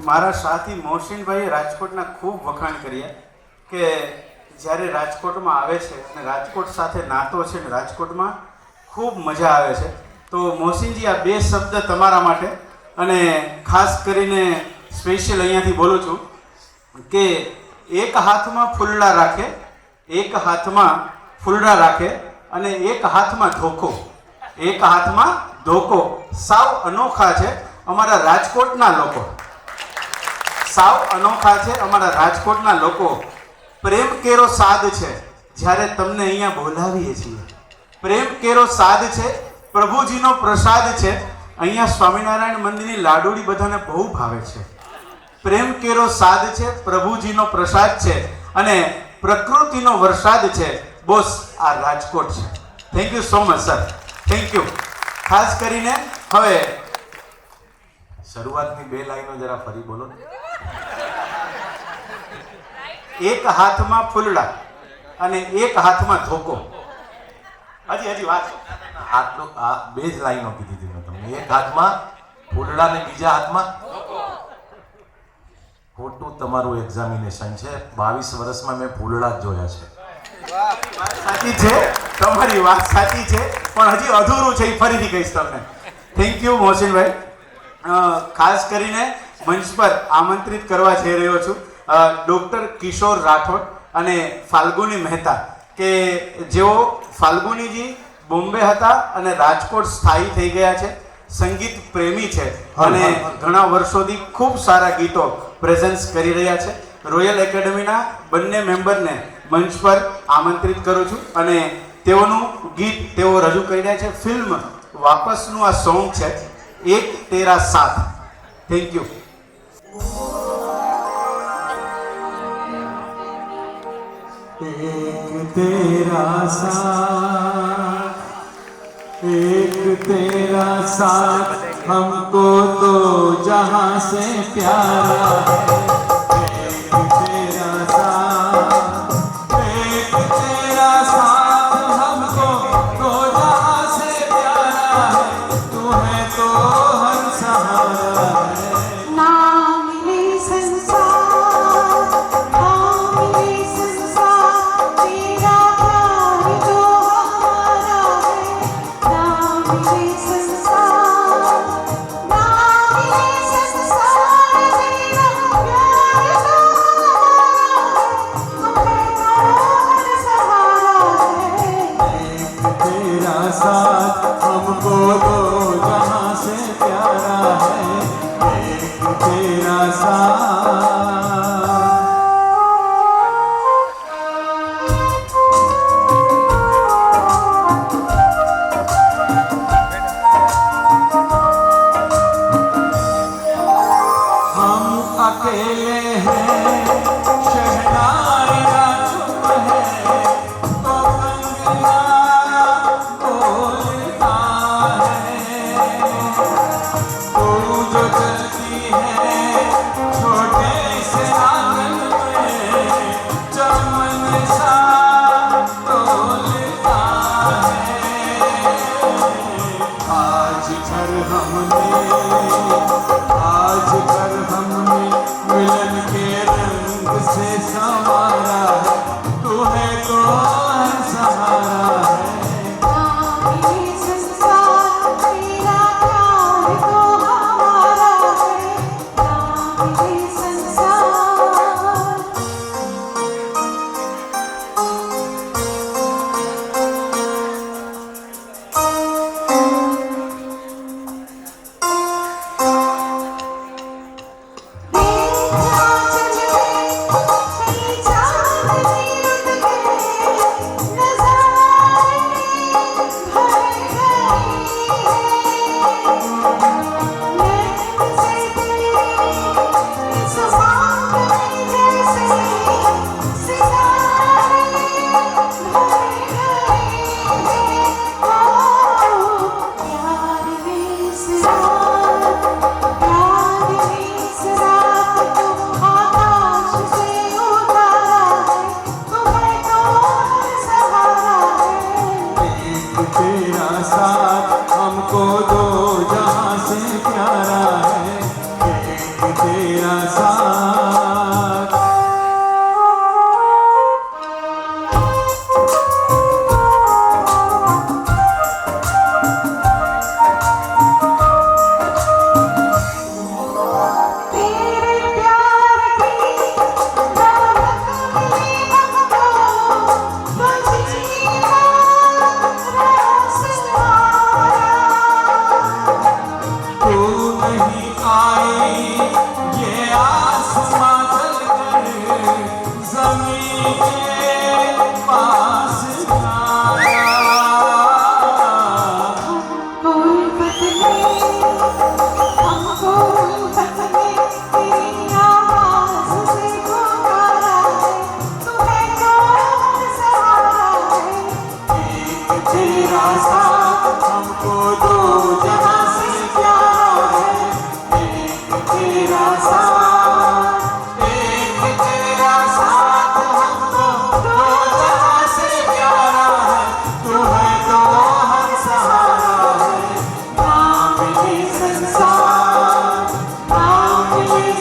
મારા સાથી મોહસિનભાઈએ રાજકોટના ખૂબ વખાણ કર્યા કે જ્યારે રાજકોટમાં આવે છે અને રાજકોટ સાથે નાતો છે ને રાજકોટમાં ખૂબ મજા આવે છે. તો મોહસિનજી, આ બે શબ્દ તમારા માટે, અને ખાસ કરીને સ્પેશિયલ અહીંયાથી બોલું છું કે એક હાથમાં ફૂલડા રાખે, એક હાથમાં ફૂલડા રાખે અને એક હાથમાં ધોકો, એક હાથમાં ધોકો. સાવ અનોખા છે અમારા રાજકોટના લોકો, સાવ અનોખા છે અમારા રાજકોટના લોકો. પ્રેમ કેરો સાદ છે જ્યારે તમને અહીંયા બોલાવીએ છીએ. પ્રેમ કેરો સાદ છે, પ્રભુજીનો પ્રસાદ છે. અહીંયા સ્વામિનારાયણ મંદિરની લાડુડી બધાને બહુ ભાવે છે. પ્રેમ કેરો સાદ છે, પ્રભુજીનો પ્રસાદ છે અને પ્રકૃતિનો વરસાદ છે. બોસ, આ રાજકોટ છે. Thank you so much sir, thank you. ખાસ કરીને હવે શરૂઆતની બે લાઈનો જરા ફરી બોલો. એક હાથમાં ફૂલડા અને એક હાથમાં ધોકો. હજી વાત આટલું, આ બે જ લાઈનો કીધી હતી મેં તમને. એક હાથમાં ફૂલડા ને બીજા હાથમાં ખોટું તમારું એક્ઝામિનેશન છે. 22 વર્ષમાં મેં ફૂલડા જ જોયા છે. સાચી છે, તમારી વાત સાચી છે, પણ હજી અધૂરું છે, એ ફરીથી કહીશ તમને. થેન્ક યુ મોહસિનભાઈ. ખાસ કરીને મંચ પર આમંત્રિત કરવા જઈ રહ્યો છું ડૉક્ટર કિશોર રાઠોડ અને ફાલ્ગુની મહેતા, કે જેઓ ફાલ્ગુનીજી બોમ્બે હતા અને રાજકોટ સ્થાયી થઈ ગયા છે. સંગીત પ્રેમી છે અને ઘણા વર્ષોથી ખૂબ સારા ગીતો પ્રેઝન્સ કરી રહ્યા છે. રોયલ એકેડમીના બંને મેમ્બરને મંચ પર આમંત્રિત કરું છું અને તેઓનું ગીત તેઓ રજૂ કરી રહ્યા છે. ફિલ્મ વાપસનું આ સોંગ છે, એક તેરા સાથ. Thank you. एक तेरा साथ, एक तेरा साथ हमको तो जहाँ से प्यारा है. एक तेरा साथ, एक तेरा साथ हमको तो जहाँ से प्यारा है. तू है तो हर सहारा है. साथ हमको तो जहाँ से प्यारा है. एक तेरा साथ. हम अकेले हैं, शहनाइयाँ चुप है तो कंगना बोलता है. तू जो चलती है छोटे से आंगन में, चमन सा तोलता है. आज घर हमने मिलन के रंग तेरा साथ तेरे प्यार की दौलत में हमको बजीना रास्ता तू नहीं आई ये आसमां चलकर जमीन के पास आया कोई बदले हमको बदले तेरी आवाज़ से पुकारा है तुम्हें कौन सहारा है एक तेरा साथ हमको दो जहां से प्यारा है एक तेरा साथ हमको दो जहां से प्यारा है तू है तो हम सहारा है नाम ये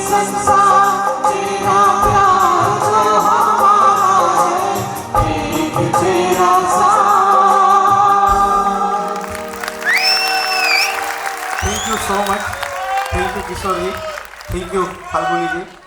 संसार तेरा प्यार जो हमारा है एक तेरा साथ thank you so much. Thank you કિશોરજી. Thank you ફાલ્ગુનીજી.